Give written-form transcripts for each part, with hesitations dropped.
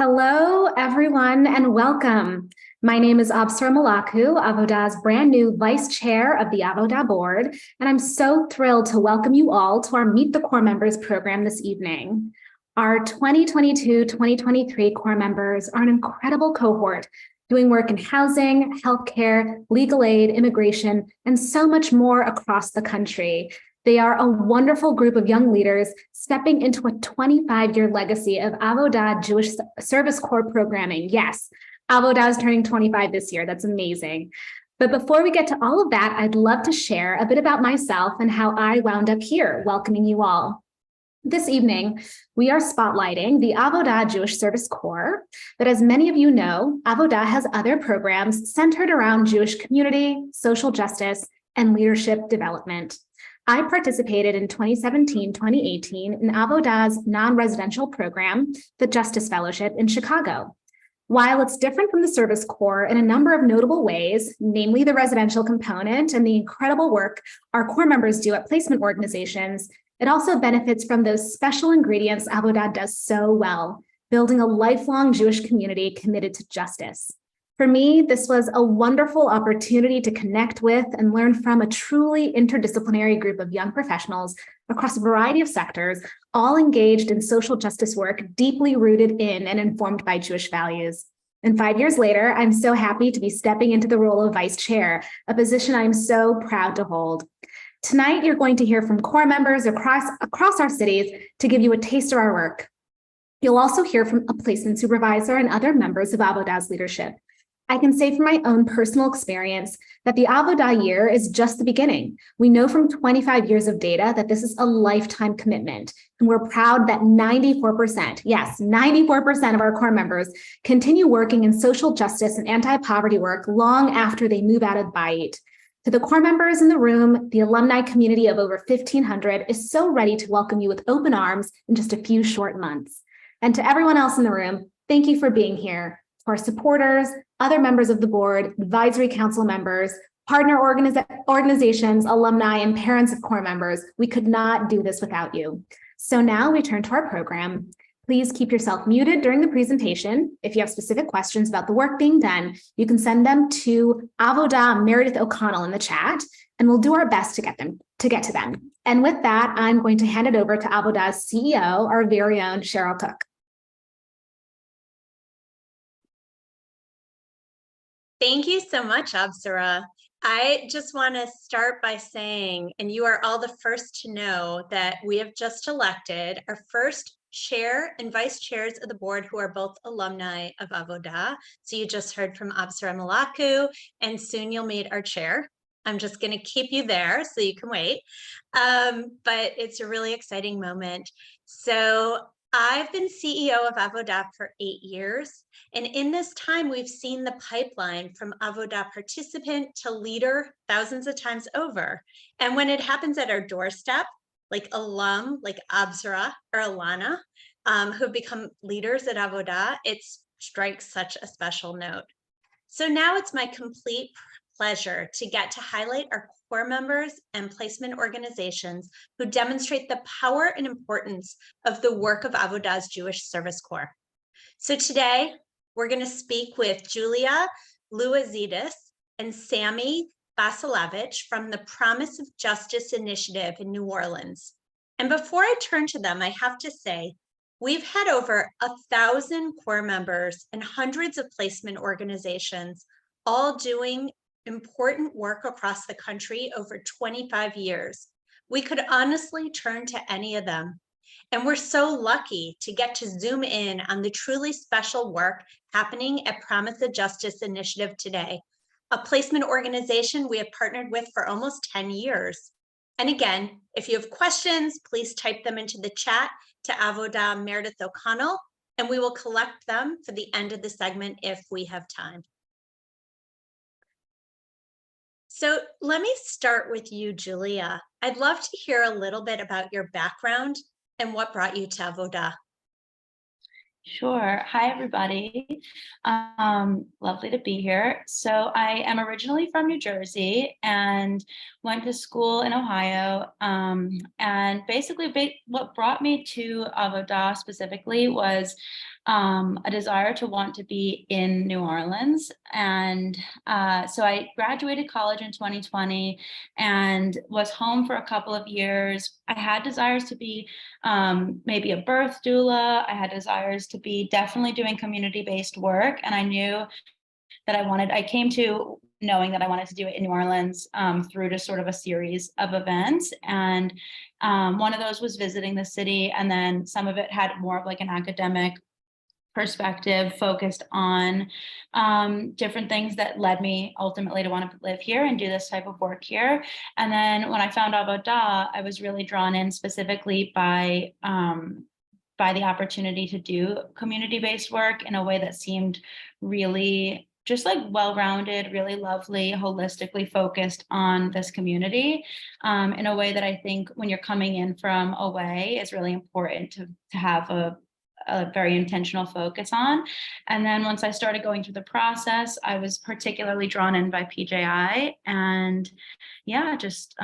Hello, everyone, and welcome. My name is Absar Malaku, Avodah's brand new Vice Chair of the Avodah Board, and I'm so thrilled to welcome you all to our Meet the Core Members program this evening. Our 2022-2023 core members are an incredible cohort doing work in housing, healthcare, legal aid, immigration, and so much more across the country. They are a wonderful group of young leaders stepping into a 25-year legacy of Avodah Jewish Service Corps programming. Yes, Avodah is turning 25 this year. That's amazing. But before we get to all of that, I'd love to share a bit about myself and how I wound up here welcoming you all. This evening, we are spotlighting the Avodah Jewish Service Corps, but as many of you know, Avodah has other programs centered around Jewish community, social justice, and leadership development. I participated in 2017-2018 in Avodah's non-residential program, the Justice Fellowship in Chicago. While it's different from the Service Corps in a number of notable ways, namely the residential component and the incredible work our core members do at placement organizations, it also benefits from those special ingredients Avodah does so well, building a lifelong Jewish community committed to justice. For me, this was a wonderful opportunity to connect with and learn from a truly interdisciplinary group of young professionals across a variety of sectors, all engaged in social justice work, deeply rooted in and informed by Jewish values. And 5 years later, I'm so happy to be stepping into the role of vice chair, a position I'm so proud to hold. Tonight, you're going to hear from core members across our cities to give you a taste of our work. You'll also hear from a placement supervisor and other members of Avodah's leadership. I can say from my own personal experience that the Avodah year is just the beginning. We know from 25 years of data that this is a lifetime commitment, and we're proud that 94%, yes, 94% of our core members continue working in social justice and anti-poverty work long after they move out of Bayit. To the core members in the room, the alumni community of over 1,500 is so ready to welcome you with open arms in just a few short months. And to everyone else in the room, thank you for being here. To our supporters, other members of the board, advisory council members, partner organizations, alumni, and parents of core members, we could not do this without you. So now we turn to our program. Please keep yourself muted during the presentation. If you have specific questions about the work being done, you can send them to Avodah Meredith O'Connell in the chat, and we'll do our best to get to them. And with that, I'm going to hand it over to Avodah's CEO, our very own Cheryl Cook. Thank you so much, Absara. I just want to start by saying, and you are all the first to know, that we have just elected our first chair and vice chairs of the board who are both alumni of Avodah. So you just heard from Absara Malaku, and soon you'll meet our chair. I'm just going to keep you there so you can wait. But it's a really exciting moment. So I've been CEO of Avodah for 8 years. And in this time, we've seen the pipeline from Avodah participant to leader thousands of times over. And when it happens at our doorstep, like alum, like Absara or Alana, who have become leaders at Avodah, it strikes such a special note. So now it's my complete pleasure to get to highlight our core members and placement organizations who demonstrate the power and importance of the work of Avodah's Jewish Service Corps. So today, we're going to speak with Julia Luazidis and Sammy Basilevich from the Promise of Justice Initiative in New Orleans. And before I turn to them, I have to say, we've had over 1,000 core members and hundreds of placement organizations, all doing important work across the country over 25 years. We could honestly turn to any of them. And we're so lucky to get to zoom in on the truly special work happening at Promise of Justice Initiative today, a placement organization we have partnered with for almost 10 years. And again, if you have questions, please type them into the chat to Avodah Meredith O'Connell, and we will collect them for the end of the segment if we have time. So let me start with you, Julia. I'd love to hear a little bit about your background and what brought you to Avodah. Sure. Hi, everybody. Lovely to be here. So I am originally from New Jersey, and went to school in Ohio. And basically what brought me to Avodah specifically was a desire to want to be in New Orleans. And so I graduated college in 2020 and was home for a couple of years. I had desires to be maybe a birth doula. I had desires to be definitely doing community-based work. And I knew that I came to knowing that I wanted to do it in New Orleans through just sort of a series of events. And one of those was visiting the city. And then some of it had more of like an academic perspective focused on different things that led me ultimately to want to live here and do this type of work here. And then when I found Avodah, I was really drawn in specifically by the opportunity to do community-based work in a way that seemed really just like well-rounded, really lovely, holistically focused on this community in a way that I think when you're coming in from away is really important to have a very intentional focus on. And then once I started going through the process, I was particularly drawn in by PJI, and yeah, just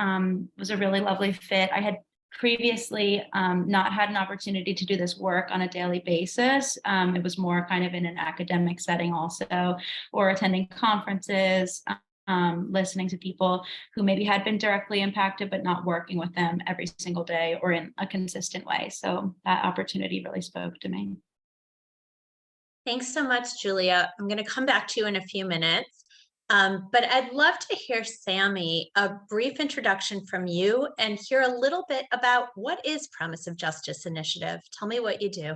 was a really lovely fit. I had previously not had an opportunity to do this work on a daily basis. It was more kind of in an academic setting also, or attending conferences, listening to people who maybe had been directly impacted, but not working with them every single day or in a consistent way. So that opportunity really spoke to me. Thanks so much, Julia. I'm going to come back to you in a few minutes. But I'd love to hear, Sammy, a brief introduction from you and hear a little bit about what is Promise of Justice Initiative. Tell me what you do.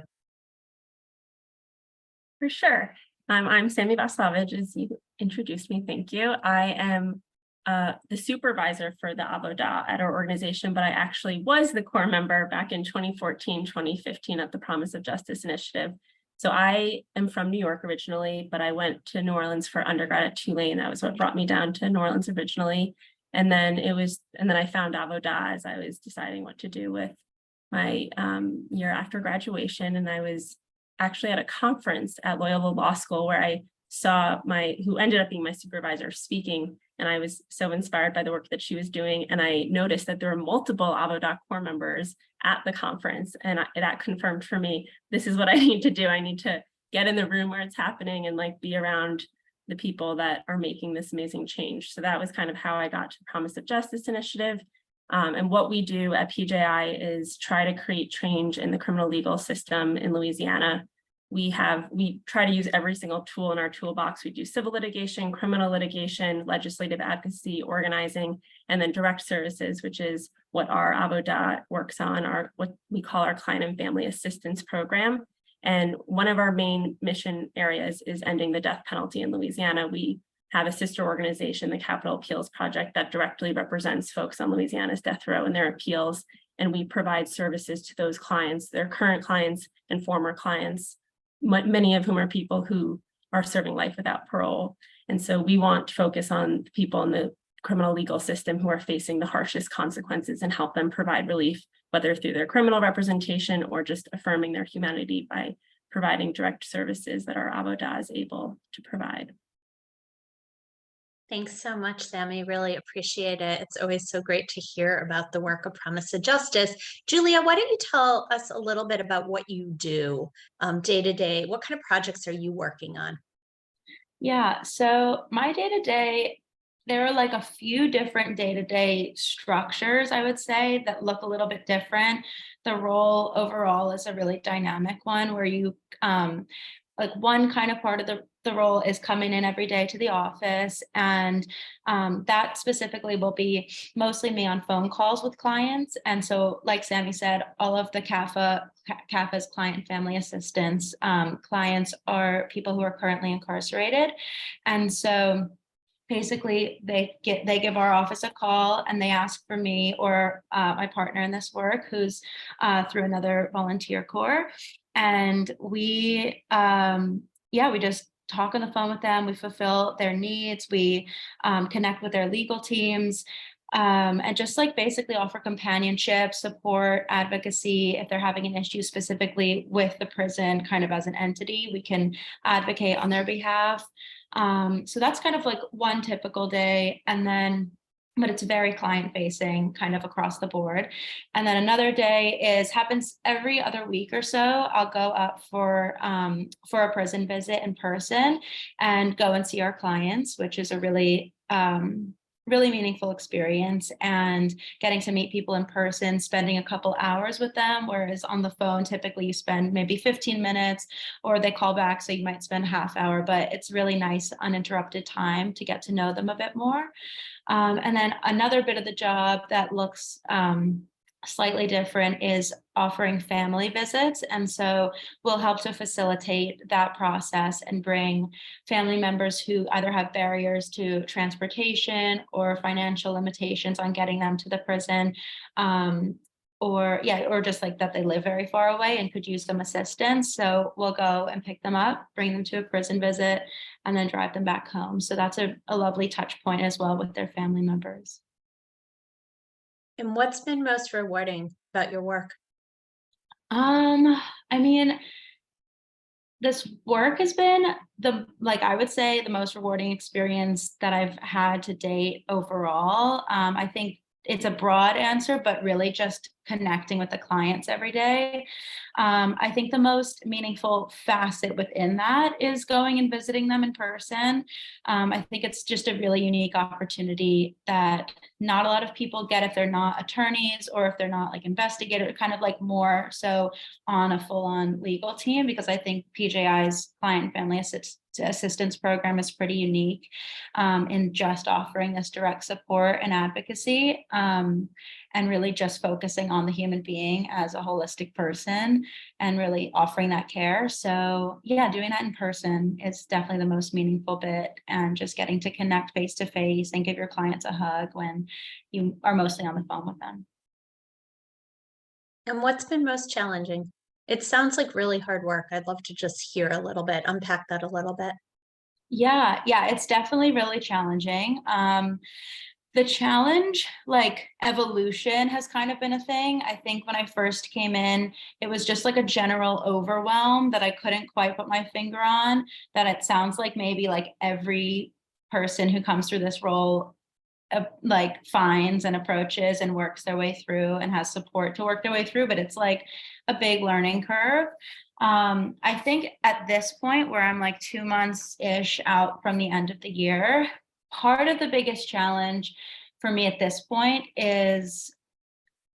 For sure. I'm Sammy Vasavage, as you introduced me. Thank you. I am the supervisor for the Avodah at our organization, but I actually was the core member back in 2014, 2015 at the Promise of Justice Initiative. So I am from New York originally, but I went to New Orleans for undergrad at Tulane. That was what brought me down to New Orleans originally. And then I found Avodah as I was deciding what to do with my year after graduation. And I was actually at a conference at Loyola Law School where I saw who ended up being my supervisor speaking. And I was so inspired by the work that she was doing. And I noticed that there were multiple Avodah core members at the conference. And that confirmed for me, this is what I need to do. I need to get in the room where it's happening and like be around the people that are making this amazing change. So that was kind of how I got to Promise of Justice Initiative. And what we do at PJI is try to create change in the criminal legal system in Louisiana. We try to use every single tool in our toolbox. We do civil litigation, criminal litigation, legislative advocacy, organizing, and then direct services, which is what our Avodah works on, what we call our client and family assistance program. And one of our main mission areas is ending the death penalty in Louisiana. We have a sister organization, the Capital Appeals Project, that directly represents folks on Louisiana's death row and their appeals. And we provide services to those clients, their current clients and former clients, many of whom are people who are serving life without parole. And so we want to focus on the people in the criminal legal system who are facing the harshest consequences and help them provide relief, whether through their criminal representation or just affirming their humanity by providing direct services that our Avodah is able to provide. Thanks so much, Sammy. Really appreciate it. It's always so great to hear about the work of Promise of Justice. Julia, why don't you tell us a little bit about what you do day to day? What kind of projects are you working on? Yeah, so my day-to-day, there are like a few different day-to-day structures, I would say, that look a little bit different. The role overall is a really dynamic one where you like one kind of part of the role is coming in every day to the office, and that specifically will be mostly me on phone calls with clients. And so, like Sammy said, all of the CAFA's client and family assistance clients are people who are currently incarcerated. And so basically they give our office a call and they ask for me or my partner in this work, who's through another volunteer corps. And we just talk on the phone with them. We fulfill their needs. We connect with their legal teams and just like basically offer companionship, support, advocacy. If they're having an issue specifically with the prison kind of as an entity, we can advocate on their behalf. So that's kind of like one typical day. And then but it's very client facing kind of across the board. And then another day happens every other week or so. I'll go up for a prison visit in person and go and see our clients, which is a really really meaningful experience, and getting to meet people in person, spending a couple hours with them, whereas on the phone, typically you spend maybe 15 minutes or they call back, so you might spend half hour, but it's really nice uninterrupted time to get to know them a bit more. And then another bit of the job that looks slightly different is offering family visits. And so we'll help to facilitate that process and bring family members who either have barriers to transportation or financial limitations on getting them to the prison, or just like that they live very far away and could use some assistance. So we'll go and pick them up, bring them to a prison visit, and then drive them back home. So that's a lovely touch point as well with their family members. And what's been most rewarding about your work? I mean, this work has been I would say the most rewarding experience that I've had to date overall. I think it's a broad answer, but really just connecting with the clients every day. I think the most meaningful facet within that is going and visiting them in person. I think it's just a really unique opportunity that not a lot of people get if they're not attorneys or if they're not like investigators, kind of like more so on a full-on legal team, because I think PJI's client and family assistance program is pretty unique in just offering this direct support and advocacy, and really just focusing on the human being as a holistic person and really offering that care. So yeah, doing that in person is definitely the most meaningful bit, and just getting to connect face to face and give your clients a hug when you are mostly on the phone with them. And what's been most challenging? It sounds like really hard work. I'd love to just hear a little bit, unpack that a little bit. Yeah, it's definitely really challenging. The challenge, like evolution, has kind of been a thing. I think when I first came in, it was just like a general overwhelm that I couldn't quite put my finger on, that it sounds like maybe like every person who comes through this role like finds and approaches and works their way through and has support to work their way through, but it's like a big learning curve. I think at this point where I'm like 2 months-ish out from the end of the year, part of the biggest challenge for me at this point is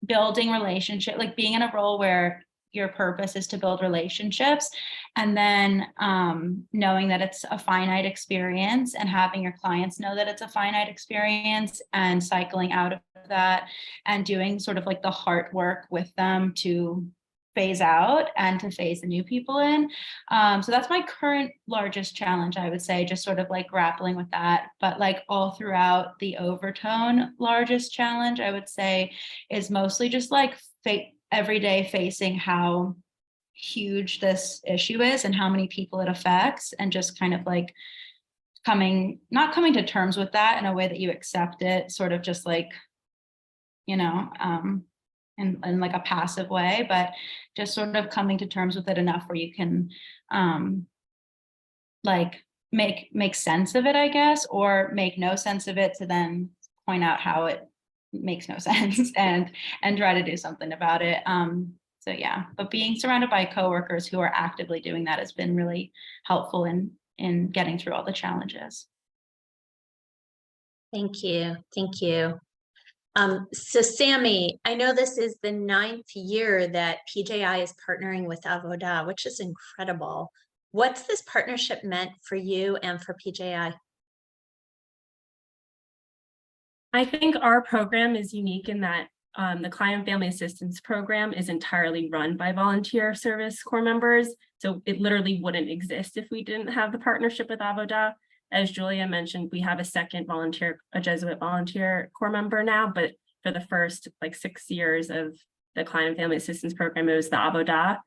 building relationship, like being in a role where your purpose is to build relationships, and then knowing that it's a finite experience and having your clients know that it's a finite experience and cycling out of that and doing sort of like the heart work with them to phase out and to phase the new people in. So that's my current largest challenge, I would say, just sort of like grappling with that. But like all throughout, the overtone largest challenge, I would say, is mostly just like every day facing how huge this issue is and how many people it affects, and just kind of like not coming to terms with that in a way that you accept it, sort of just like, you know, in like a passive way, but just sort of coming to terms with it enough where you can like make sense of it, I guess, or make no sense of it to then point out how it makes no sense and try to do something about it. So yeah, but being surrounded by coworkers who are actively doing that has been really helpful in getting through all the challenges. Thank you. Thank you. So Sammy, I know this is the 9th year that PJI is partnering with Avodah, which is incredible. What's this partnership meant for you and for PJI? I think our program is unique in that the Client Family Assistance Program is entirely run by volunteer service corps members. So it literally wouldn't exist if we didn't have the partnership with Avodah. As Julia mentioned, we have a second a Jesuit volunteer corps member now, but for the first like 6 years of the Client Family Assistance Program, it was the Avodah.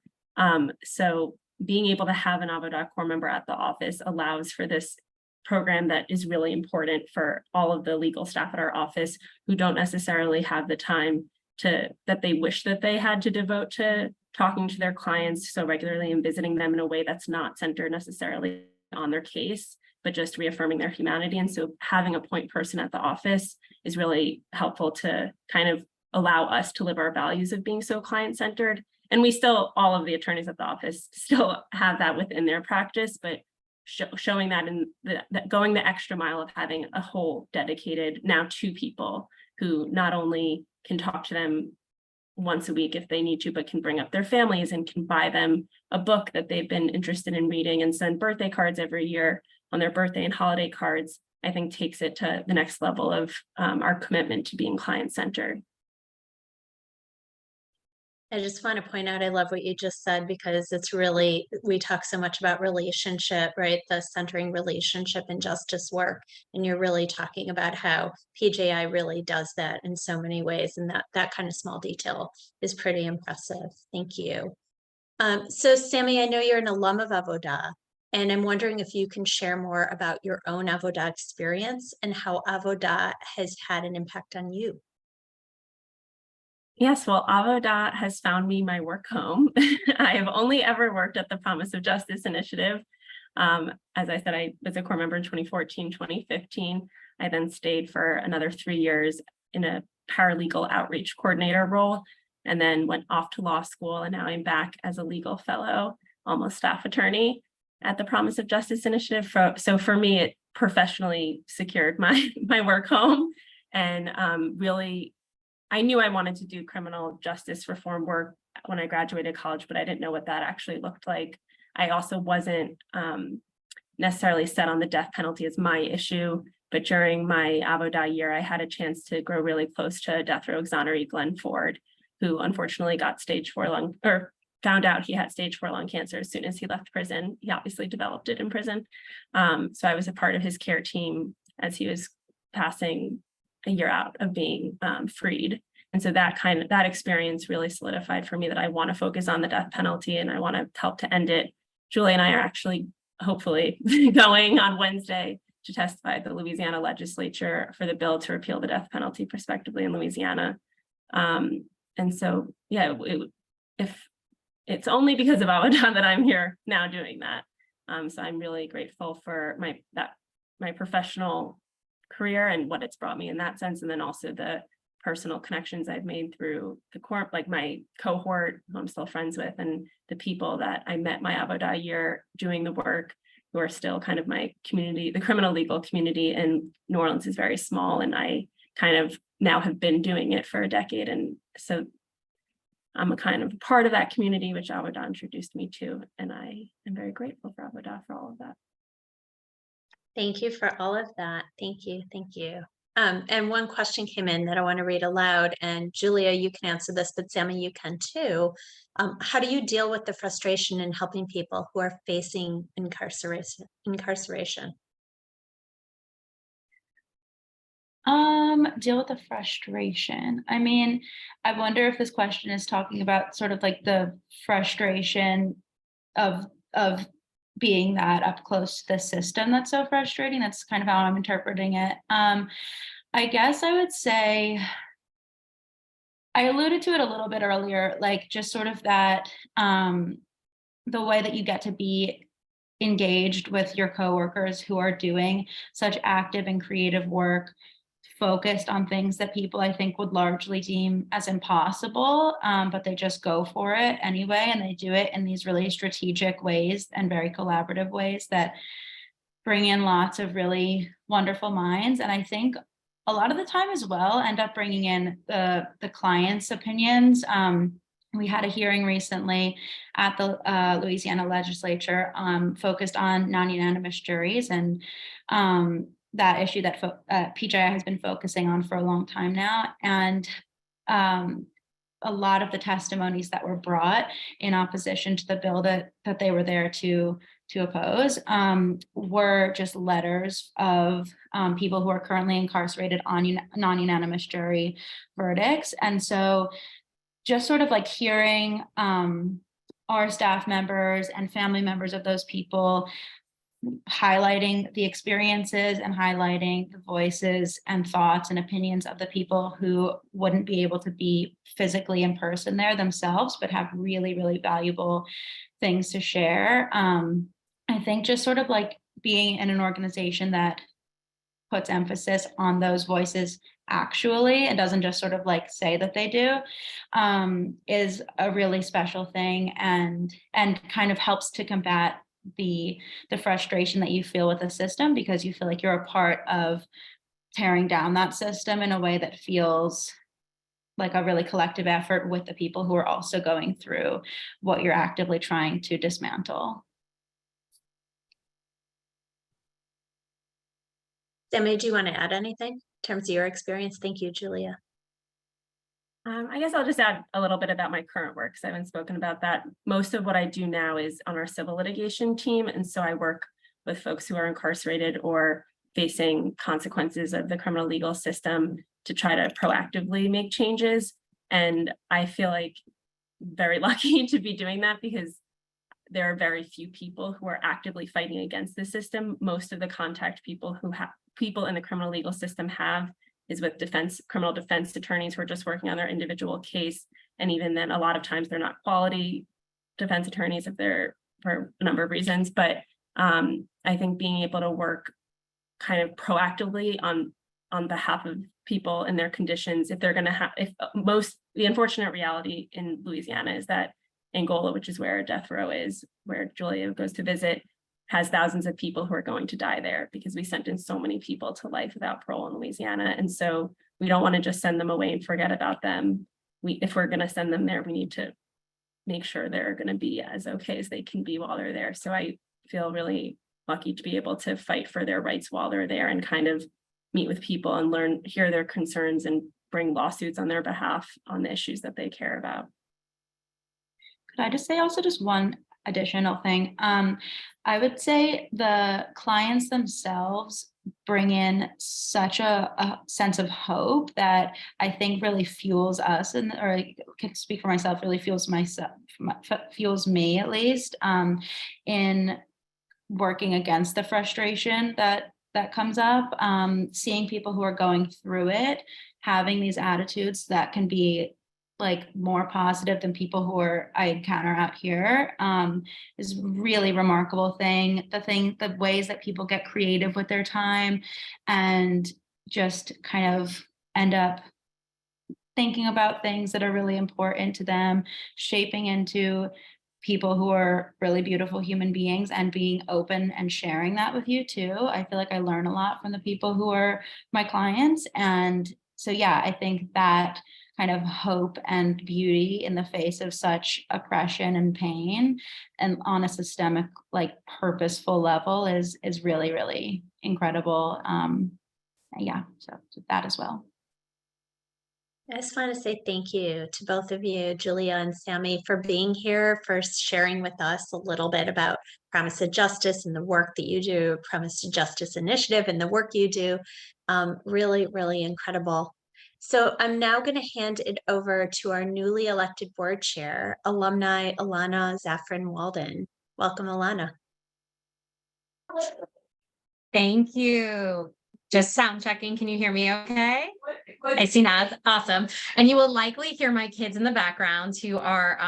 So being able to have an Avodah corps member at the office allows for this program that is really important for all of the legal staff at our office who don't necessarily have the time that they wish that they had to devote to talking to their clients so regularly and visiting them in a way that's not centered necessarily on their case, but just reaffirming their humanity. And so having a point person at the office is really helpful to kind of allow us to live our values of being so client-centered. And we still, all of the attorneys at the office still have that within their practice, but showing that in that going the extra mile of having a whole dedicated, now 2 people who not only can talk to them once a week if they need to, but can bring up their families and can buy them a book that they've been interested in reading and send birthday cards every year on their birthday and holiday cards, I think takes it to the next level of our commitment to being client-centered. I just want to point out, I love what you just said, because it's really, we talk so much about relationship, right? The centering relationship and justice work. And you're really talking about how PJI really does that in so many ways. And that kind of small detail is pretty impressive. Thank you. So Sammy, I know you're an alum of Avodah, and I'm wondering if you can share more about your own Avodah experience and how Avodah has had an impact on you. Yes, well, Avodah has found me my work home. I have only ever worked at the Promise of Justice Initiative. As I said, I was a core member in 2014, 2015. I then stayed for another 3 years in a paralegal outreach coordinator role, and then went off to law school. And now I'm back as a legal fellow, almost staff attorney at the Promise of Justice Initiative. So for me, it professionally secured my work home, and really, I knew I wanted to do criminal justice reform work when I graduated college, but I didn't know what that actually looked like. I also wasn't necessarily set on the death penalty as my issue, but during my Avodah year, I had a chance to grow really close to death row exoneree Glenn Ford, who unfortunately got found out he had stage 4 lung cancer as soon as he left prison. He obviously developed it in prison. So I was a part of his care team as he was passing a year out of being freed. And so that experience really solidified for me that I want to focus on the death penalty and I want to help to end it. Julie and I are actually, hopefully, going on Wednesday to testify at the Louisiana legislature for the bill to repeal the death penalty prospectively in Louisiana. And so, yeah, if it's only because of Avodah that I'm here now doing that. So I'm really grateful for my professional career and what it's brought me in that sense, and then also the personal connections I've made through the corp, like my cohort who I'm still friends with, and the people that I met my Avodah year doing the work, who are still kind of my community. The criminal legal community in New Orleans is very small, and I kind of now have been doing it for a decade, and so I'm a kind of part of that community, which Avodah introduced me to, and I am very grateful for Avodah for all of that. Thank you for all of that. Thank you. Thank you. And one question came in that I want to read aloud, and Julia, you can answer this, but Sammy, you can too. How do you deal with the frustration in helping people who are facing incarceration? Deal with the frustration. I mean, I wonder if this question is talking about sort of like the frustration of being that up close to the system that's so frustrating. That's kind of how I'm interpreting it. I guess I would say, I alluded to it a little bit earlier, like just sort of that, the way that you get to be engaged with your coworkers who are doing such active and creative work, focused on things that people I think would largely deem as impossible, but they just go for it anyway, and they do it in these really strategic ways and very collaborative ways that bring in lots of really wonderful minds. And I think a lot of the time as well end up bringing in the client's opinions. We had a hearing recently at the Louisiana legislature focused on non-unanimous juries, and that issue that PJI has been focusing on for a long time now. And a lot of the testimonies that were brought in opposition to the bill that they were there to oppose were just letters of people who are currently incarcerated on non-unanimous jury verdicts. And so just sort of like hearing our staff members and family members of those people highlighting the experiences and highlighting the voices and thoughts and opinions of the people who wouldn't be able to be physically in person there themselves, but have really, really valuable things to share. I think just sort of like being in an organization that puts emphasis on those voices actually and doesn't just sort of like say that they do, is a really special thing, and kind of helps to combat the frustration that you feel with the system, because you feel like you're a part of tearing down that system in a way that feels like a really collective effort with the people who are also going through what you're actively trying to dismantle. Sammy, do you want to add anything in terms of your experience? Thank you, Julia. I guess I'll just add a little bit about my current work, because I haven't spoken about that. Most of what I do now is on our civil litigation team. And so I work with folks who are incarcerated or facing consequences of the criminal legal system to try to proactively make changes. And I feel like very lucky to be doing that, because there are very few people who are actively fighting against the system. Most of the contact people in the criminal legal system have is with criminal defense attorneys who are just working on their individual case. And even then, a lot of times they're not quality defense attorneys if they're for a number of reasons. But I think being able to work kind of proactively on behalf of people in their conditions, if they're going to have, the unfortunate reality in Louisiana is that Angola, which is where death row is, where Julia goes to visit, has thousands of people who are going to die there, because we sentence so many people to life without parole in Louisiana. And so we don't want to just send them away and forget about them. If we're going to send them there, we need to make sure they're going to be as okay as they can be while they're there. So I feel really lucky to be able to fight for their rights while they're there, and kind of meet with people and hear their concerns and bring lawsuits on their behalf on the issues that they care about. Could I just say also just one additional thing? I would say the clients themselves bring in such a sense of hope that I think really fuels us, or I can speak for myself, really fuels me at least, in working against the frustration that comes up. Seeing people who are going through it, having these attitudes that can be like more positive than people who I encounter out here, is really remarkable thing. The ways that people get creative with their time and just kind of end up thinking about things that are really important to them, shaping into people who are really beautiful human beings, and being open and sharing that with you too. I feel like I learn a lot from the people who are my clients. And so, yeah, I think that kind of hope and beauty in the face of such oppression and pain, and on a systemic, like purposeful level, is really, really incredible. Yeah, so that as well. I just want to say thank you to both of you, Julia and Sammy, for being here, for sharing with us a little bit about Promise to Justice and the work that you do, Promise to Justice Initiative and the work you do. Really, really incredible. So I'm now going to hand it over to our newly elected board chair, alumni Alana Zafran-Walden. Welcome, Alana. Thank you. Just sound checking. Can you hear me okay? I see Naz. Awesome. And you will likely hear my kids in the background, who are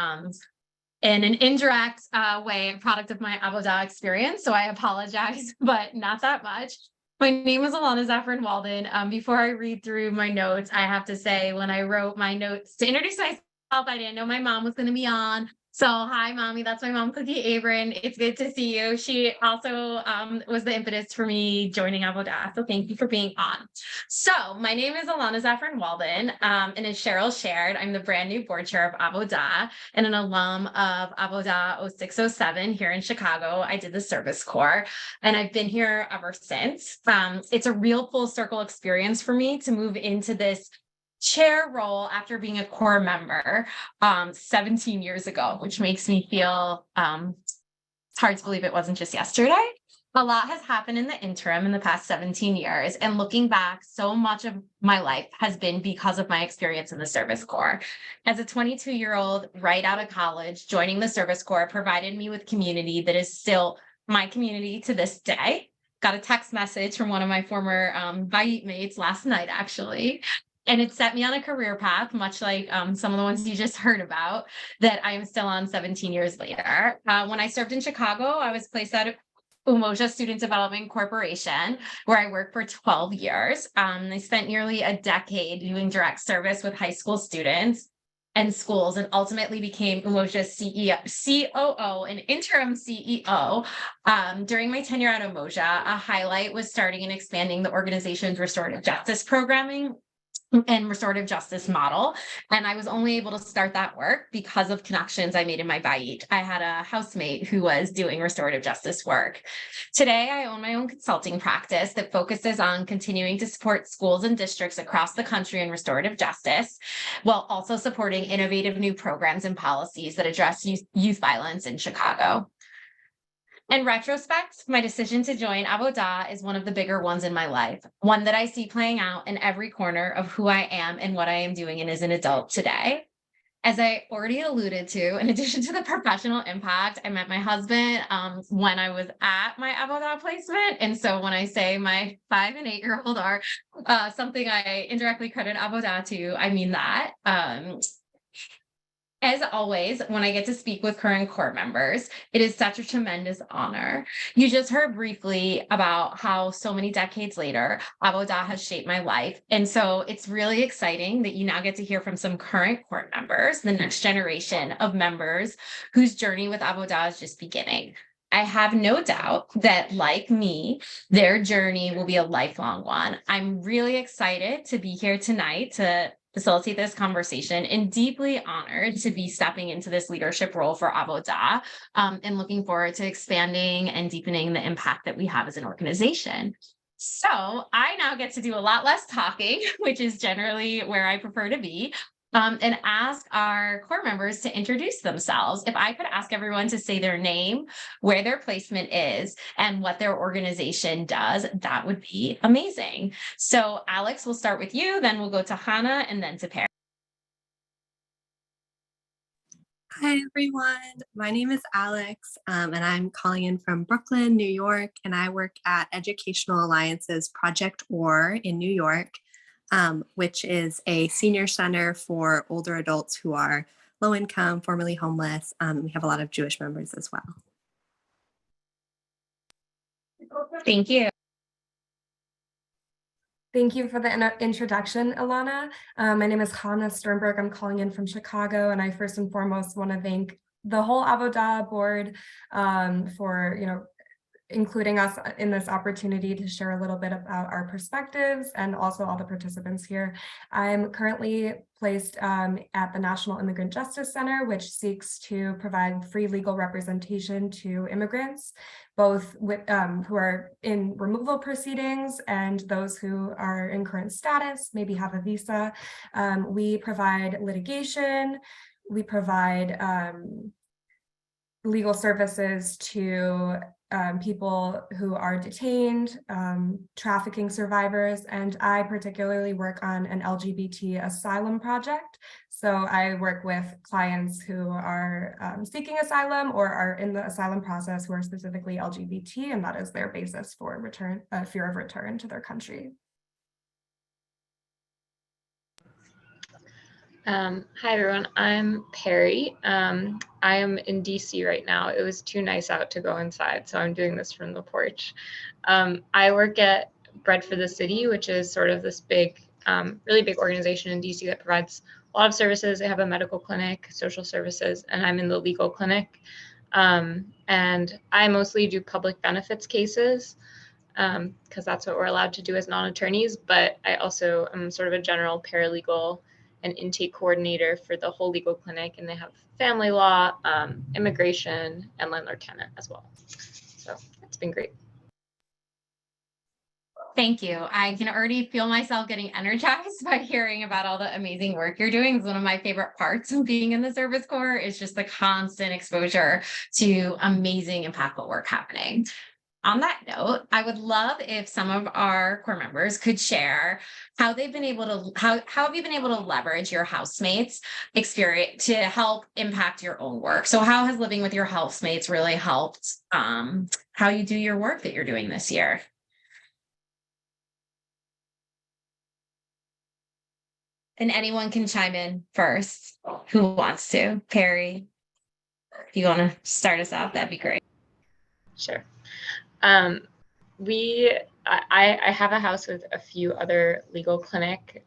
in an indirect way a product of my Avodah experience. So I apologize, but not that much. My name is Alana Zafran-Walden. Before I read through my notes, I have to say, when I wrote my notes to introduce myself, I didn't know my mom was going to be on. So hi, mommy. That's my mom, Cookie Abram. It's good to see you. She also was the impetus for me joining Avodah. So thank you for being on. So my name is Alana Zafran-Walden. And as Cheryl shared, I'm the brand new board chair of Avodah and an alum of Avodah 0607 here in Chicago. I did the service corps and I've been here ever since. It's a real full circle experience for me to move into this chair role after being a core member 17 years ago, which makes me feel it's hard to believe it wasn't just yesterday. A lot has happened in the interim in the past 17 years, and looking back, so much of my life has been because of my experience in the service corps. As a 22-year-old right out of college, joining the service corps provided me with community that is still my community to this day. Got a text message from one of my former Vait mates last night, actually. And it set me on a career path, much like some of the ones you just heard about, that I am still on 17 years later. When I served in Chicago, I was placed out Umoja Student Development Corporation, where I worked for 12 years. I spent nearly a decade doing direct service with high school students and schools, and ultimately became Umoja's COO and interim CEO. During my tenure at Umoja, a highlight was starting and expanding the organization's restorative justice programming and restorative justice model. And I was only able to start that work because of connections I made in my bayit. I had a housemate who was doing restorative justice work. Today, I own my own consulting practice that focuses on continuing to support schools and districts across the country in restorative justice, while also supporting innovative new programs and policies that address youth violence in Chicago. In retrospect, my decision to join Avodah is one of the bigger ones in my life, one that I see playing out in every corner of who I am and what I am doing and as an adult today. As I already alluded to, in addition to the professional impact, I met my husband when I was at my Avodah placement. And so when I say my 5 and 8-year-old are something I indirectly credit Avodah to, I mean that. As always, when I get to speak with current core members, it is such a tremendous honor. You just heard briefly about how so many decades later, Avodah has shaped my life. And so it's really exciting that you now get to hear from some current core members, the next generation of members whose journey with Avodah is just beginning. I have no doubt that, like me, their journey will be a lifelong one. I'm really excited to be here tonight to facilitate this conversation, and deeply honored to be stepping into this leadership role for Avodah, and looking forward to expanding and deepening the impact that we have as an organization. So I now get to do a lot less talking, which is generally where I prefer to be, and ask our core members to introduce themselves. If I could ask everyone to say their name, where their placement is, and what their organization does, that would be amazing. So Alex, we'll start with you, then we'll go to Hannah, and then to Perry. Hi, everyone. My name is Alex, and I'm calling in from Brooklyn, New York, and I work at Educational Alliance's Project OR in New York, which is a senior center for older adults who are low income, formerly homeless. We have a lot of Jewish members as well. Thank you. Thank you for the introduction, Ilana. My name is Hannah Sternberg. I'm calling in from Chicago, and I first and foremost want to thank the whole Avodah board for including us in this opportunity to share a little bit about our perspectives, and also all the participants here. I'm currently placed at the National Immigrant Justice Center, which seeks to provide free legal representation to immigrants, both with, who are in removal proceedings and those who are in current status, maybe have a visa. We provide litigation, we provide legal services to people who are detained, trafficking survivors, and I particularly work on an LGBT asylum project. So I work with clients who are seeking asylum or are in the asylum process who are specifically LGBT, and that is their basis for return, fear of return to their country. Hi everyone, I'm Perry. I am in DC right now. It was too nice out to go inside, so I'm doing this from the porch. I work at Bread for the City, which is sort of this big, really big organization in DC that provides a lot of services. They have a medical clinic, social services, and I'm in the legal clinic. And I mostly do public benefits cases, because that's what we're allowed to do as non-attorneys, but I also am sort of a general paralegal and intake coordinator for the whole legal clinic, and they have family law, immigration, and landlord-tenant as well. So it's been great. Thank you. I can already feel myself getting energized by hearing about all the amazing work you're doing. It's one of my favorite parts of being in the Service Corps is just the constant exposure to amazing, impactful work happening. On that note, I would love if some of our core members could share how they've been able to, how have you been able to leverage your housemates' experience to help impact your own work? So how has living with your housemates really helped how you do your work that you're doing this year? And anyone can chime in first who wants to. Perry, if you want to start us off, that'd be great. Sure. Um, I have a house with a few other legal clinic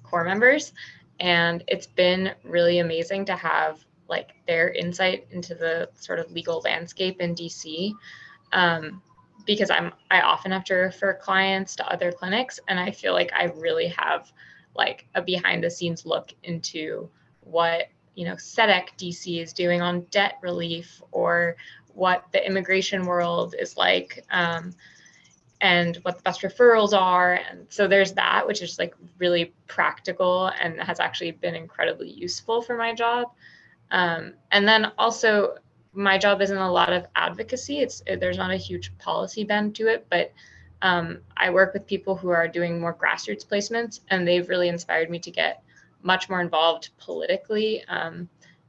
core members, and it's been really amazing to have like their insight into the sort of legal landscape in DC. Because I often have to refer clients to other clinics, and I feel like I really have like a behind the scenes look into what, SEDEC DC is doing on debt relief, or what the immigration world is like, and what the best referrals are. And so there's that, which is like really practical and has actually been incredibly useful for my job. And then also, my job isn't a lot of advocacy. There's not a huge policy bend to it, but I work with people who are doing more grassroots placements, and they've really inspired me to get much more involved politically,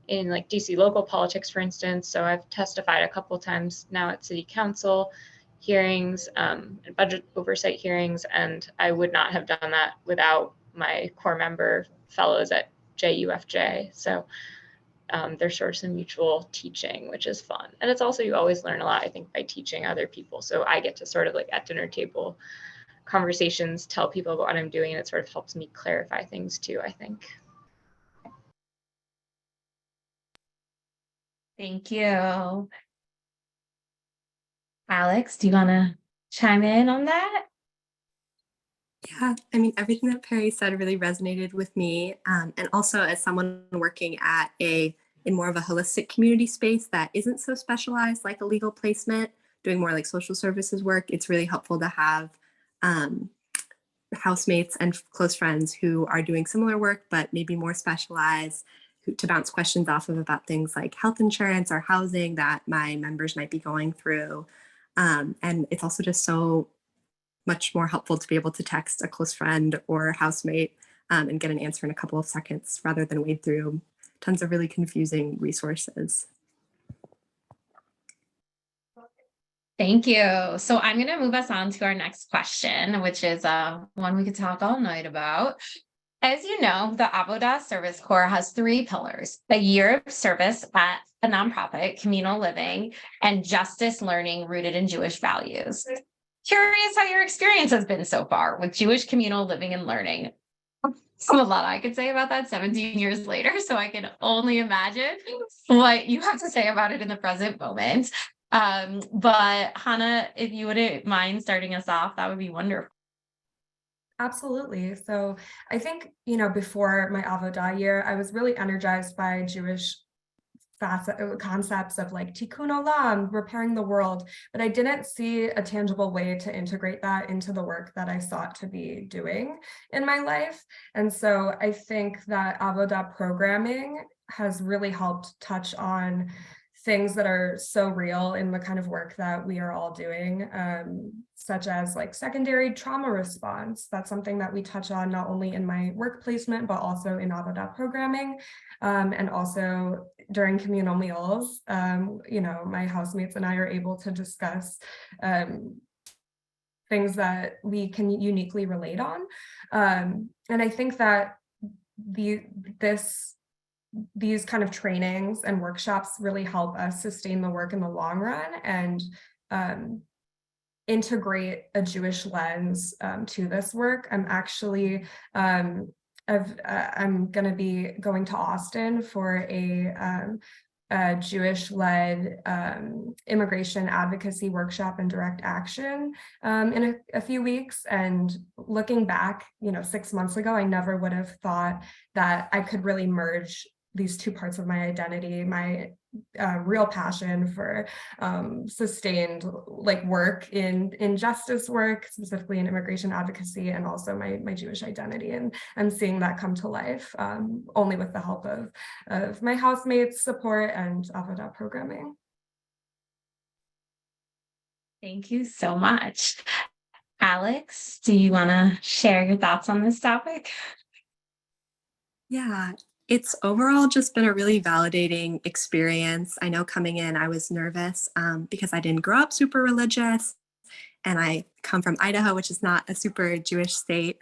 in like DC local politics, for instance. So I've testified a couple times now at city council hearings, and budget oversight hearings, and I would not have done that without my core member fellows at JUFJ. So there's sort of some mutual teaching, which is fun. And it's also, you always learn a lot, I think, by teaching other people. So I get to sort of like at dinner table conversations, tell people about what I'm doing, and it sort of helps me clarify things too, I think. Thank you. Alex, do you want to chime in on that? Yeah, I mean, everything that Perry said really resonated with me. And also, as someone working in more of a holistic community space that isn't so specialized like a legal placement, doing more like social services work, it's really helpful to have housemates and close friends who are doing similar work, but maybe more specialized, to bounce questions off of about things like health insurance or housing that my members might be going through. And it's also just so much more helpful to be able to text a close friend or housemate and get an answer in a couple of seconds rather than wade through tons of really confusing resources. Thank you. So I'm going to move us on to our next question, which is one we could talk all night about. As you know, the Avodah Service Corps has 3 pillars: a year of service at a nonprofit, communal living, and justice learning rooted in Jewish values. Curious how your experience has been so far with Jewish communal living and learning. A lot I could say about that 17 years later, so I can only imagine what you have to say about it in the present moment. But Hannah, if you wouldn't mind starting us off, that would be wonderful. Absolutely. So I think, before my Avodah year, I was really energized by Jewish concepts of like tikkun olam, repairing the world, but I didn't see a tangible way to integrate that into the work that I sought to be doing in my life. And so I think that Avodah programming has really helped touch on things that are so real in the kind of work that we are all doing, such as like secondary trauma response. That's something that we touch on not only in my work placement, but also in Avodah programming. And also during communal meals, my housemates and I are able to discuss things that we can uniquely relate on. And I think that these kind of trainings and workshops really help us sustain the work in the long run and integrate a Jewish lens to this work. I'm actually I'm going to be going to Austin for a Jewish-led immigration advocacy workshop and direct action in a few weeks. And looking back, 6 months ago, I never would have thought that I could really merge these 2 parts of my identity, my real passion for sustained like work in justice work, specifically in immigration advocacy, and also my Jewish identity. And I'm seeing that come to life only with the help of my housemates' support and Avodah programming. Thank you so much. Alex, do you want to share your thoughts on this topic? Yeah, it's overall just been a really validating experience. I know coming in, I was nervous because I didn't grow up super religious, and I come from Idaho, which is not a super Jewish state.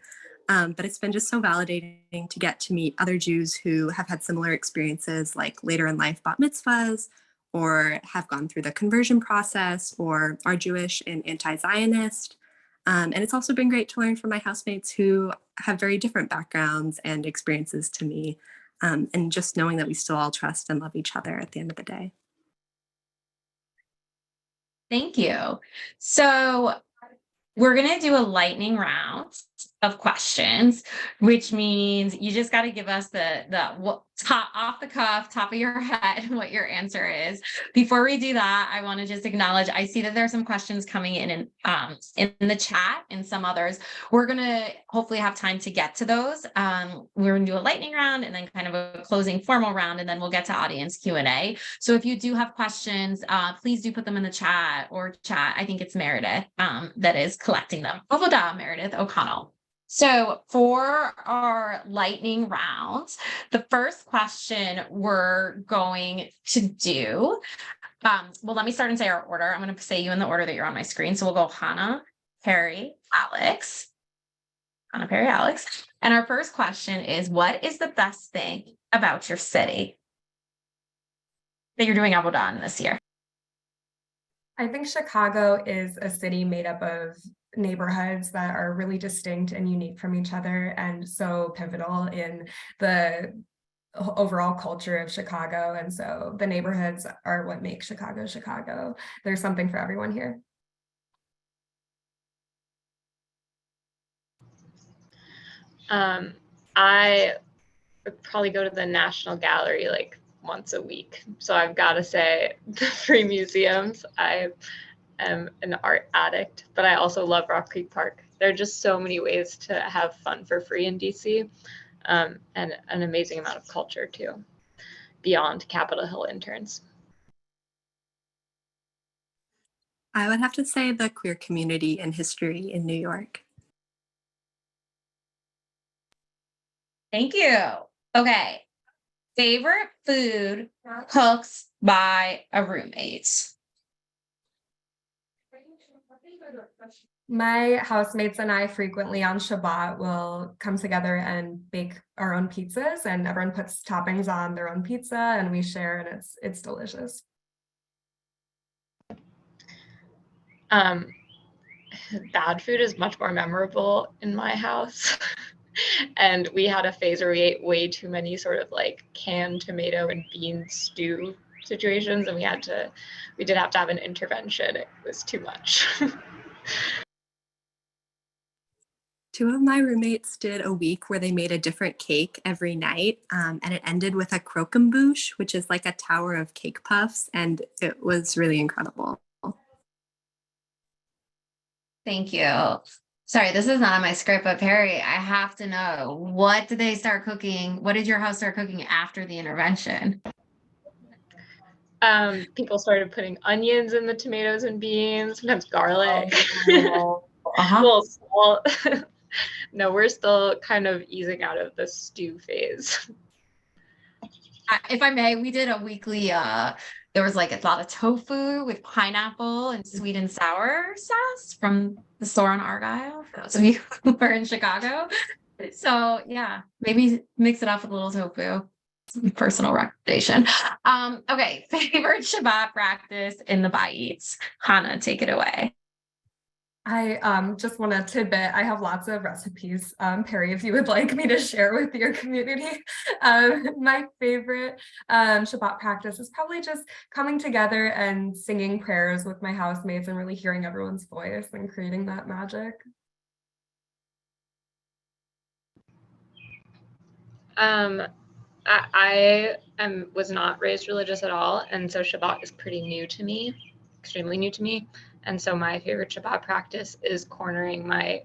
But it's been just so validating to get to meet other Jews who have had similar experiences, like later in life bat mitzvahs or have gone through the conversion process or are Jewish and anti-Zionist. And it's also been great to learn from my housemates who have very different backgrounds and experiences to me, and just knowing that we still all trust and love each other at the end of the day. Thank you. So we're going to do a lightning round of questions, which means you just got to give us the top off the cuff, top of your head, what your answer is. Before we do that, I want to just acknowledge, I see that there's some questions coming in the chat and some others. We're going to hopefully have time to get to those. We're going to do a lightning round and then kind of a closing formal round, and then we'll get to audience Q&A. So if you do have questions, please do put them in the chat or chat. I think it's Meredith that is collecting them. Avodah, Meredith O'Connell. So for our lightning round, the first question we're going to do, well, let me start and say our order. I'm going to say you in the order that you're on my screen. So we'll go Hannah, Perry, Alex. Hannah, Perry, Alex. And our first question is, what is the best thing about your city that you're doing Avodah in this year? I think Chicago is a city made up of neighborhoods that are really distinct and unique from each other, and so pivotal in the overall culture of Chicago. And so the neighborhoods are what make Chicago, Chicago. There's something for everyone here. I would probably go to the National Gallery like once a week. So I've got to say the free museums. I am an art addict, but I also love Rock Creek Park. There are just so many ways to have fun for free in DC, and an amazing amount of culture too, beyond Capitol Hill interns. I would have to say the queer community and history in New York. Thank you. Okay. Favorite food cooked by a roommate? My housemates and I frequently on Shabbat will come together and bake our own pizzas, and everyone puts toppings on their own pizza and we share, and it's delicious. Bad food is much more memorable in my house. And we had a phase where we ate way too many sort of like canned tomato and bean stew situations, and we did have to have an intervention. It was too much. Two of my roommates did a week where they made a different cake every night, and it ended with a croquembouche, which is like a tower of cake puffs, and it was really incredible. Thank you. Sorry, this is not on my script, but Perry, I have to know, what did they start cooking? What did your house start cooking after the intervention? People started putting onions in the tomatoes and beans, sometimes garlic. Well, no, we're still kind of easing out of the stew phase. If I may, we did a weekly, there was like a lot of tofu with pineapple and sweet and sour sauce from the store on Argyle, for those of you who are in Chicago. So yeah, maybe mix it up with a little tofu. Personal recommendation. Okay, favorite Shabbat practice in the Bayits. Hannah, take it away. I just want to tidbit. I have lots of recipes, Perry, if you would like me to share with your community. My favorite Shabbat practice is probably just coming together and singing prayers with my housemates and really hearing everyone's voice and creating that magic. I was not raised religious at all, and so Shabbat is pretty new to me, extremely new to me. And so my favorite Shabbat practice is cornering my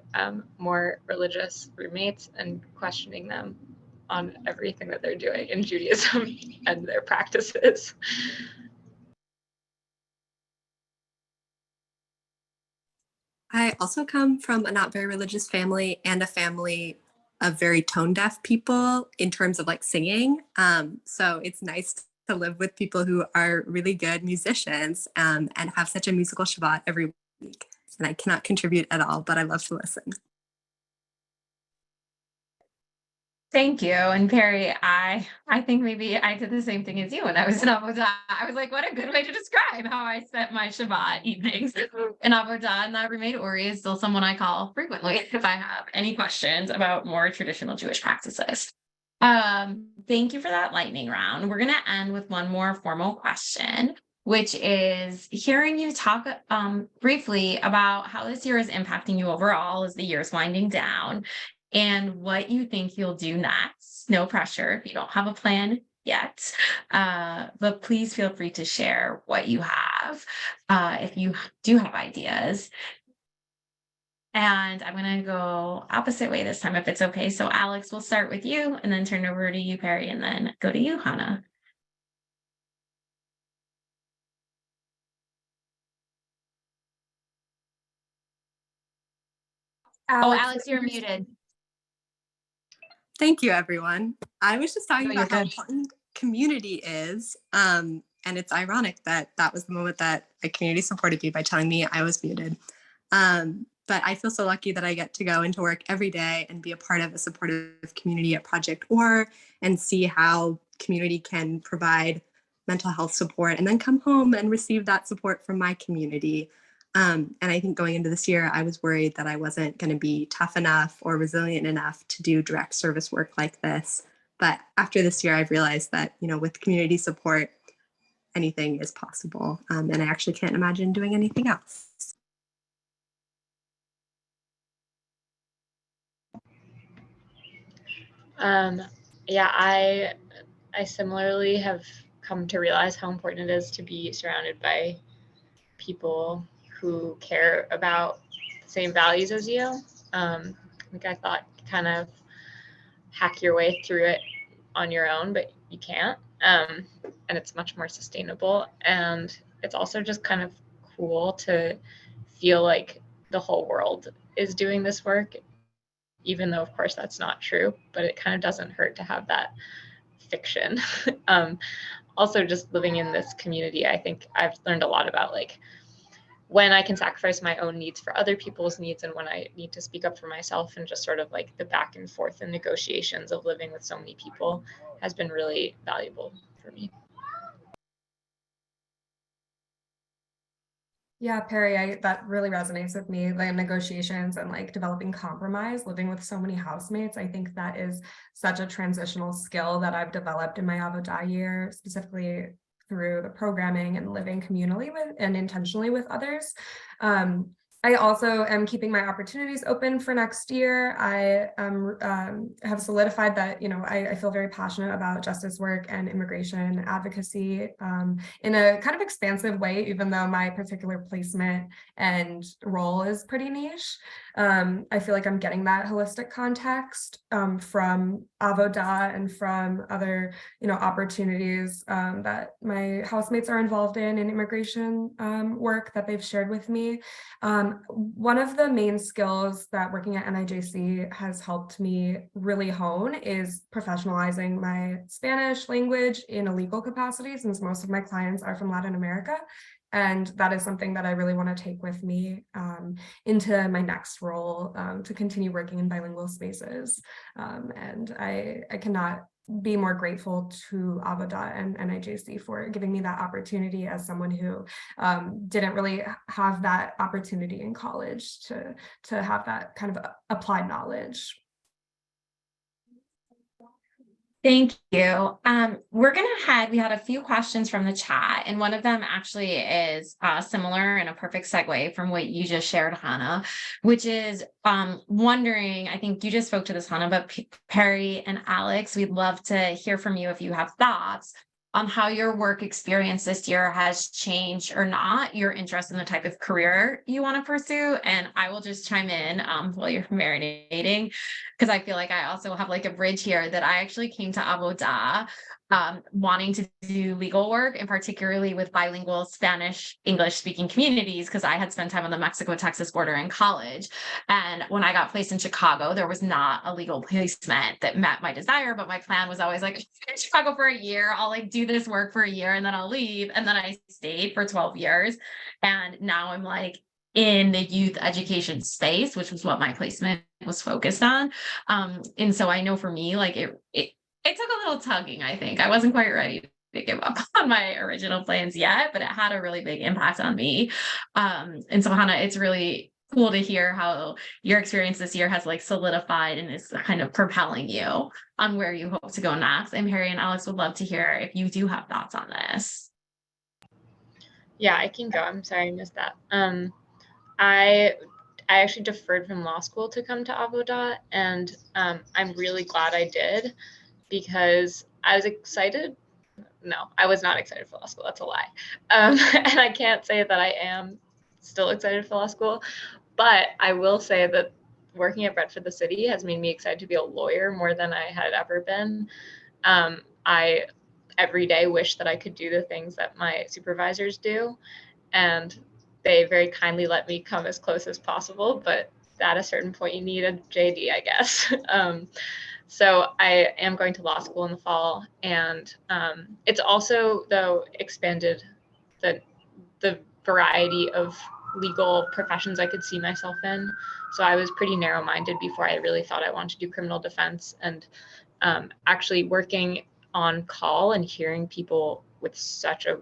more religious roommates and questioning them on everything that they're doing in Judaism and their practices. I also come from a not very religious family and a family of very tone deaf people in terms of like singing. So it's nice to live with people who are really good musicians, and have such a musical Shabbat every week. And I cannot contribute at all, but I love to listen. Thank you. And Perry, I think maybe I did the same thing as you when I was in Avodah. I was like, what a good way to describe how I spent my Shabbat evenings in Avodah. And that roommate Ori is still someone I call frequently if I have any questions about more traditional Jewish practices. Thank you for that lightning round. We're going to end with one more formal question, which is hearing you talk briefly about how this year is impacting you overall as the year is winding down and what you think you'll do next. No pressure if you don't have a plan yet, but please feel free to share what you have if you do have ideas. And I'm going to go opposite way this time, if it's okay. So Alex, we'll start with you and then turn over to you, Perry, and then go to you, Hannah. Alex, you're muted. Thank you, everyone. I was just talking No, you're about how good. important community is. And it's ironic that that was the moment that a community supported me by telling me I was muted. But I feel so lucky that I get to go into work every day and be a part of a supportive community at Project OR and see how community can provide mental health support and then come home and receive that support from my community. And I think going into this year, I was worried that I wasn't going to be tough enough or resilient enough to do direct service work like this. But after this year, I've realized that, with community support, anything is possible. And I actually can't imagine doing anything else. Yeah, I similarly have come to realize how important it is to be surrounded by people who care about the same values as you. I thought kind of hack your way through it on your own, but you can't. And it's much more sustainable. And it's also just kind of cool to feel like the whole world is doing this work, even though, of course, that's not true, but it kind of doesn't hurt to have that fiction. Also, just living in this community, I think I've learned a lot about when I can sacrifice my own needs for other people's needs and when I need to speak up for myself, and just sort of the back and forth and negotiations of living with so many people has been really valuable for me. Yeah, Perry, that really resonates with me. Negotiations and developing compromise, living with so many housemates. I think that is such a transitional skill that I've developed in my Avodah year, specifically through the programming and living communally with and intentionally with others. I also am keeping my opportunities open for next year. I have solidified that, I feel very passionate about justice work and immigration advocacy in a kind of expansive way, even though my particular placement and role is pretty niche. I feel like I'm getting that holistic context from Avodah and from other, opportunities that my housemates are involved in immigration work that they've shared with me. One of the main skills that working at NIJC has helped me really hone is professionalizing my Spanish language in a legal capacity, since most of my clients are from Latin America. And that is something that I really want to take with me into my next role to continue working in bilingual spaces. And I cannot be more grateful to Avodah and NIJC for giving me that opportunity as someone who didn't really have that opportunity in college to have that kind of applied knowledge. Thank you. We're going to head, we had a few questions from the chat, and one of them actually is similar and a perfect segue from what you just shared, Hannah, which is wondering, I think you just spoke to this, Hannah, but Perry and Alex, we'd love to hear from you if you have thoughts on how your work experience this year has changed or not your interest in the type of career you want to pursue. And I will just chime in while you're marinating, because I feel like I also have a bridge here that I actually came to Avodah wanting to do legal work, and particularly with bilingual Spanish, English speaking communities, because I had spent time on the Mexico-Texas border in college. And when I got placed in Chicago, there was not a legal placement that met my desire, but my plan was always in Chicago for a year, I'll do this work for a year and then I'll leave. And then I stayed for 12 years. And now I'm in the youth education space, which was what my placement was focused on. And so I know for me, like it took a little tugging, I think. I wasn't quite ready to give up on my original plans yet, but it had a really big impact on me. And so Hannah, it's really cool to hear how your experience this year has like solidified and is kind of propelling you on where you hope to go next. And Harry and Alex would love to hear if you do have thoughts on this. Yeah, I can go. I'm sorry I missed that. I actually deferred from law school to come to Avodah, and I'm really glad I did because I was excited. No, I was not excited for law school. That's a lie. And I can't say that I am still excited for law school, but I will say that working at Bread for the City has made me excited to be a lawyer more than I had ever been. I every day wish that I could do the things that my supervisors do, and they very kindly let me come as close as possible, but at a certain point you need a JD, I guess. So I am going to law school in the fall, and it's also, though, expanded the variety of legal professions I could see myself in. So I was pretty narrow-minded before I really thought I wanted to do criminal defense, and actually working on call and hearing people with such a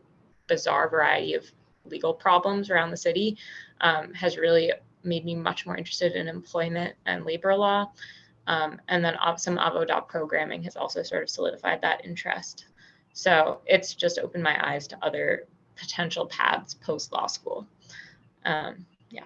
bizarre variety of legal problems around the city has really made me much more interested in employment and labor law. And then some Avodah programming has also sort of solidified that interest. So it's just opened my eyes to other potential paths post law school. Yeah.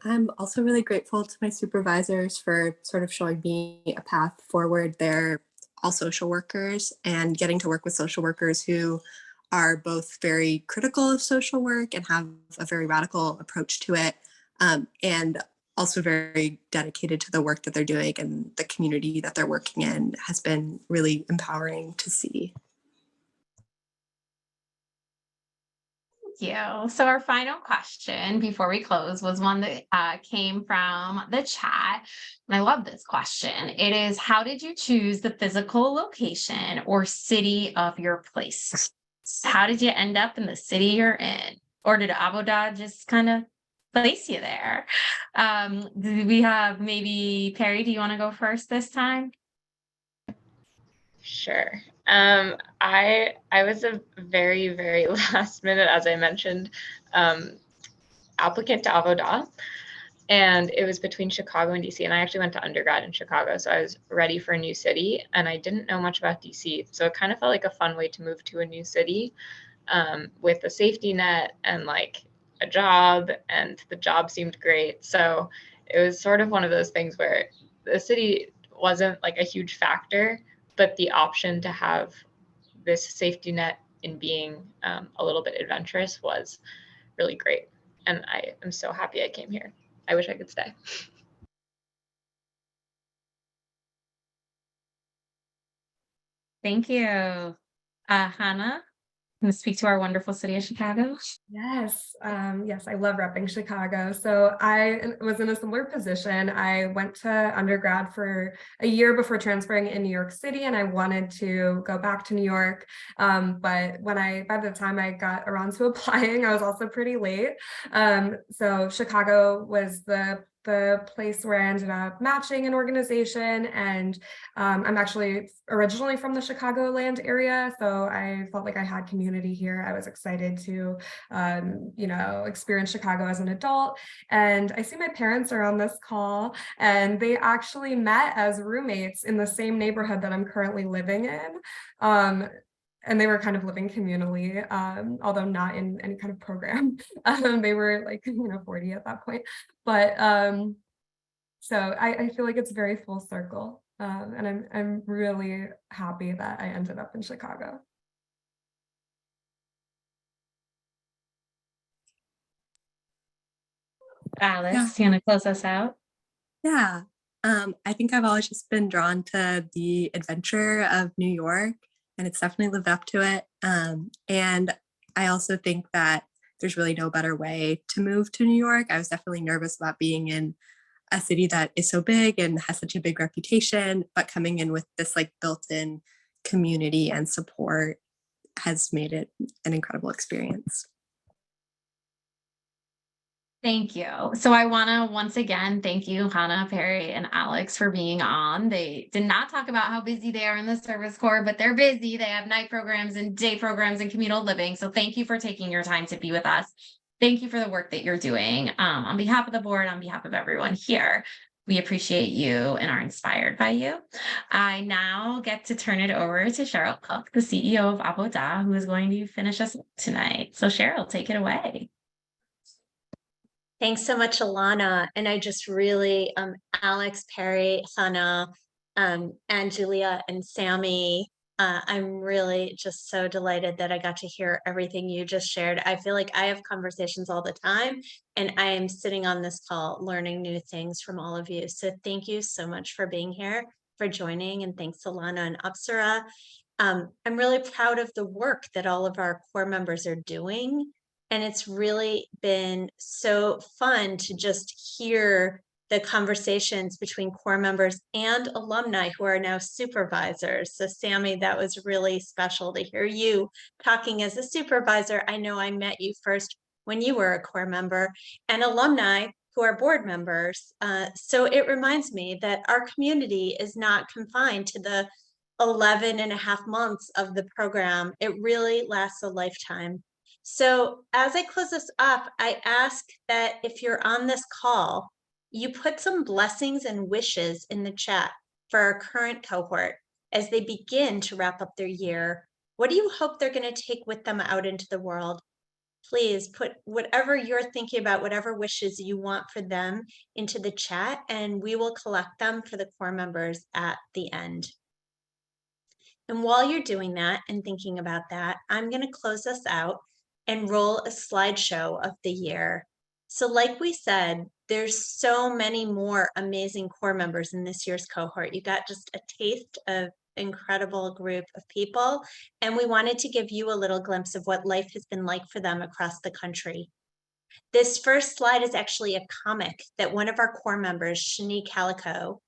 I'm also really grateful to my supervisors for sort of showing me a path forward. They're all social workers, and getting to work with social workers who are both very critical of social work and have a very radical approach to it, and also very dedicated to the work that they're doing and the community that they're working in has been really empowering to see. Thank you. So our final question before we close was one that came from the chat. And I love this question. It is, how did you choose the physical location or city of your place? How did you end up in the city you're in? Or did Avodah just kind of place you there? Do we have maybe Perry, do you want to go first this time? Sure. I was a very, very last minute, as I mentioned, applicant to Avodah, and it was between Chicago and DC. And I actually went to undergrad in Chicago, so I was ready for a new city, and I didn't know much about DC, so it kind of felt like a fun way to move to a new city with a safety net and like a job, and the job seemed great. So it was sort of one of those things where the city wasn't like a huge factor, but the option to have this safety net in being a little bit adventurous was really great. And I am so happy I came here. I wish I could stay. Thank you. Hannah, can you speak to our wonderful city of Chicago? Yes, yes, I love repping Chicago. So I was in a similar position. I went to undergrad for a year before transferring in New York City, and I wanted to go back to New York. But by the time I got around to applying, I was also pretty late. So Chicago was the place where I ended up matching an organization, and I'm actually originally from the Chicagoland area, so I felt like I had community here. I was excited to experience Chicago as an adult. And I see my parents are on this call, and they actually met as roommates in the same neighborhood that I'm currently living in. And they were kind of living communally, although not in any kind of program. They were like, 40 at that point. But so I feel like it's very full circle. And I'm really happy that I ended up in Chicago. Alex, you want to close us out? Yeah. I think I've always just been drawn to the adventure of New York, and it's definitely lived up to it. And I also think that there's really no better way to move to New York. I was definitely nervous about being in a city that is so big and has such a big reputation, but coming in with this like built-in community and support has made it an incredible experience. Thank you. So I want to once again thank you, Hannah, Perry, and Alex for being on. They did not talk about how busy they are in the Service Corps, but they're busy. They have night programs and day programs and communal living. So thank you for taking your time to be with us. Thank you for the work that you're doing. On behalf of the board, on behalf of everyone here, we appreciate you and are inspired by you. I now get to turn it over to Cheryl Cook, the CEO of Avodah, who is going to finish us tonight. So Cheryl, take it away. Thanks so much, Alana. And I just really, Alex, Perry, Hannah, and Julia and Sammy, I'm really just so delighted that I got to hear everything you just shared. I feel like I have conversations all the time, and I am sitting on this call learning new things from all of you. So thank you so much for being here, for joining, and thanks Alana and Apsara. I'm really proud of the work that all of our core members are doing. And it's really been so fun to just hear the conversations between core members and alumni who are now supervisors. So Sammy, that was really special to hear you talking as a supervisor. I know I met you first when you were a core member, and alumni who are board members. So it reminds me that our community is not confined to the 11 and a half months of the program. It really lasts a lifetime. So as I close this up, I ask that if you're on this call, you put some blessings and wishes in the chat for our current cohort as they begin to wrap up their year. What do you hope they're going to take with them out into the world? Please put whatever you're thinking about, whatever wishes you want for them into the chat, and we will collect them for the core members at the end. And while you're doing that and thinking about that, I'm going to close us out and roll a slideshow of the year. So like we said, there's so many more amazing core members in this year's cohort. You got just a taste of incredible group of people, and we wanted to give you a little glimpse of what life has been like for them across the country. This first slide is actually a comic that one of our core members, Shani Calico,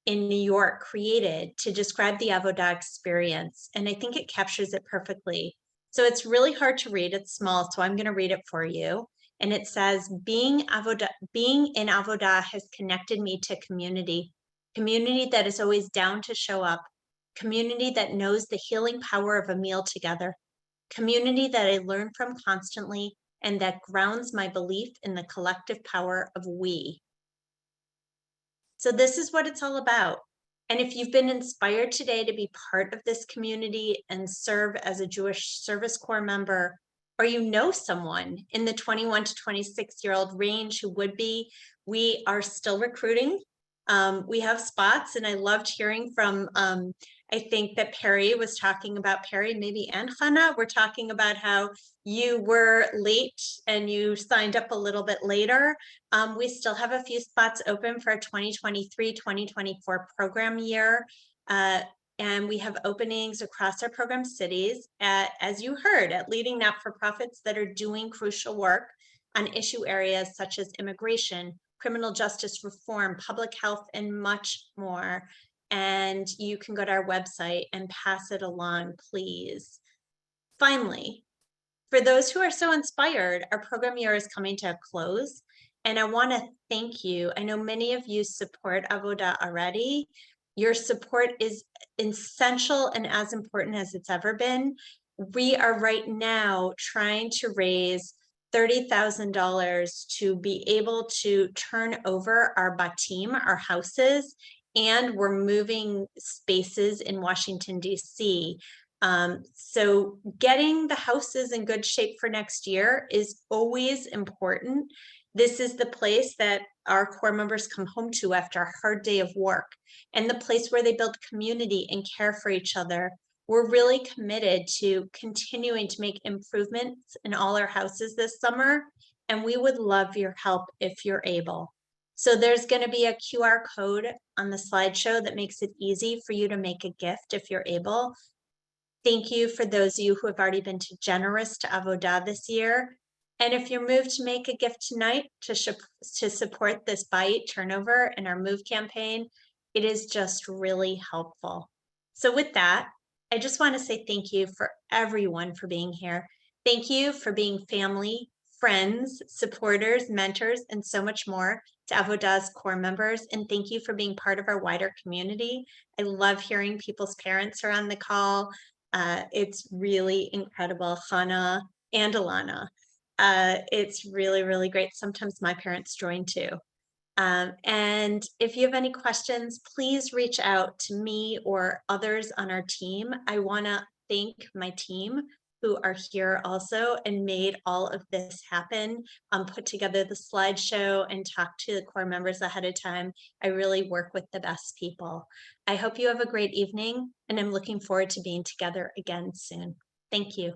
in New York created to describe the Avodah experience, and I think it captures it perfectly. So it's really hard to read, it's small, so I'm going to read it for you. And it says, being in Avodah has connected me to community that is always down to show up, community that knows the healing power of a meal together, community that I learn from constantly, and that grounds my belief in the collective power of we. So this is what it's all about. And if you've been inspired today to be part of this community and serve as a Jewish Service Corps member, or you know someone in the 21 to 26-year-old range who would be, we are still recruiting. We have spots, and I loved hearing from, I think that Perry was talking about, Perry, maybe, and Hannah were talking about how you were late and you signed up a little bit later. We still have a few spots open for our 2023-2024 program year. And we have openings across our program cities at, as you heard, at leading not-for-profits that are doing crucial work on issue areas such as immigration, criminal justice reform, public health, and much more. And you can go to our website and pass it along, please. Finally, for those who are so inspired, our program year is coming to a close. And I want to thank you. I know many of you support Avodah already. Your support is essential and as important as it's ever been. We are right now trying to raise $30,000 to be able to turn over our batim, our houses, and we're moving spaces in Washington, D.C. So getting the houses in good shape for next year is always important. This is the place that our core members come home to after a hard day of work, and the place where they build community and care for each other. We're really committed to continuing to make improvements in all our houses this summer, and we would love your help if you're able. So there's going to be a QR code on the slideshow that makes it easy for you to make a gift if you're able. Thank you for those of you who have already been too generous to Avodah this year. And if you're moved to make a gift tonight to support this buy eat turnover and our move campaign, it is just really helpful. So with that, I just want to say thank you for everyone for being here. Thank you for being family, friends, supporters, mentors, and so much more, to Avodah's core members. And thank you for being part of our wider community. I love hearing people's parents are on the call. It's really incredible, Hannah and Alana. It's really, really great. Sometimes my parents join too. And if you have any questions, please reach out to me or others on our team. I want to thank my team who are here also and made all of this happen, put together the slideshow and talk to the core members ahead of time. I really work with the best people. I hope you have a great evening, and I'm looking forward to being together again soon. Thank you.